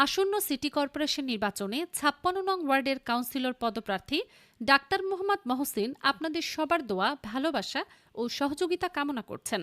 আসন্ন city corporation নির্বাচনে ৫৬ নং ওয়ার্ডের কাউন্সিলর পদপ্রার্থী ডাক্তার মোহাম্মদ মহসিন আপনাদের সবার দোয়া, ভালোবাসা ও সহযোগিতা কামনা করছেন।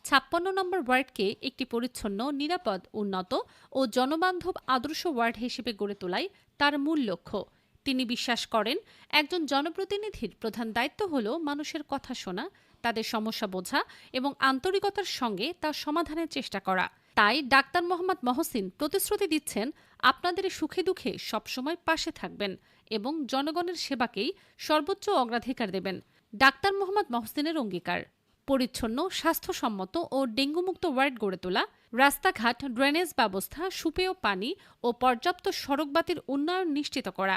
৫৬ নম্বর ওয়ার্ডকে একটি পরিচ্ছন্ন, নিরাপদ, উন্নত ও জনবান্ধব আদর্শ ওয়ার্ড হিসেবে গড়ে তোলাই তার মূল লক্ষ্য। তিনি বিশ্বাস করেন, একজন জনপ্রতিনিধির প্রধান দায়িত্ব হল মানুষের কথা শোনা, তাদের সমস্যা বোঝা এবং আন্তরিকতার সঙ্গে তা সমাধানের চেষ্টা করা। তাই ডাক্তার মোহাম্মদ মহসিন প্রতিশ্রুতি দিচ্ছেন, আপনাদের সুখে দুঃখে সবসময় পাশে থাকবেন এবং জনগণের সেবাকেই সর্বোচ্চ অগ্রাধিকার দেবেন। ডাক্তার মোহাম্মদ মহসিনের অঙ্গীকার, পরিচ্ছন্ন, স্বাস্থ্যসম্মত ও ডেঙ্গুমুক্ত ওয়ার্ড গড়ে তোলা, রাস্তাঘাট, ড্রেনেজ ব্যবস্থা, সুপেয় পানি ও পর্যাপ্ত সড়কবাতির উন্নয়ন নিশ্চিত করা,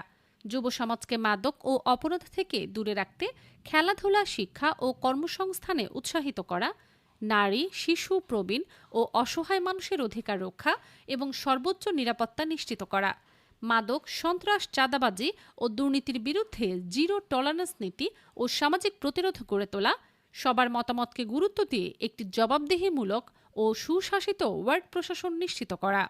যুব সমাজকে মাদক ও অপরাধ থেকে দূরে রাখতে খেলাধুলা, শিক্ষা ও কর্মসংস্থানে উৎসাহিত করা, নারী, শিশু, প্রবীণ ও অসহায় মানুষের অধিকার রক্ষা এবং সর্বোচ্চ নিরাপত্তা নিশ্চিত করা, মাদক, সন্ত্রাস, চাঁদাবাজি ও দুর্নীতির বিরুদ্ধে জিরো টলারেন্স নীতি ও সামাজিক প্রতিরোধ গড়ে তোলা, সবার মতামতকে গুরুত্ব দিয়ে একটি জবাবদিহিমূলক ও সুশাসিত ওয়ার্ড প্রশাসন নিশ্চিত করা।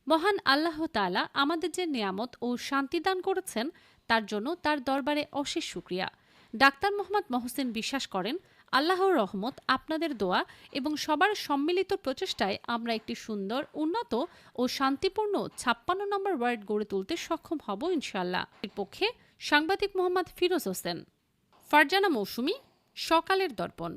মহান আল্লাহ তাআলা আমাদের যে নেয়ামত ও শান্তি দান করেছেন, তার জন্য তার দরবারে অশেষ শুকরিয়া। ডাক্তার মোহাম্মদ মহসিন বিশ্বাস করেন, আল্লাহর রহমত, আপনাদের দোয়া এবং সবার সম্মিলিত প্রচেষ্টায় আমরা একটি সুন্দর, উন্নত ও শান্তিপূর্ণ ৫৬ নম্বর ওয়ার্ড গড়ে তুলতে সক্ষম হব ইনশাআল্লাহ। এর পক্ষে সাংবাদিক মোহাম্মদ ফিরোজ হোসেন। ফারজানা মৌসুমী, সকালের দর্পণ।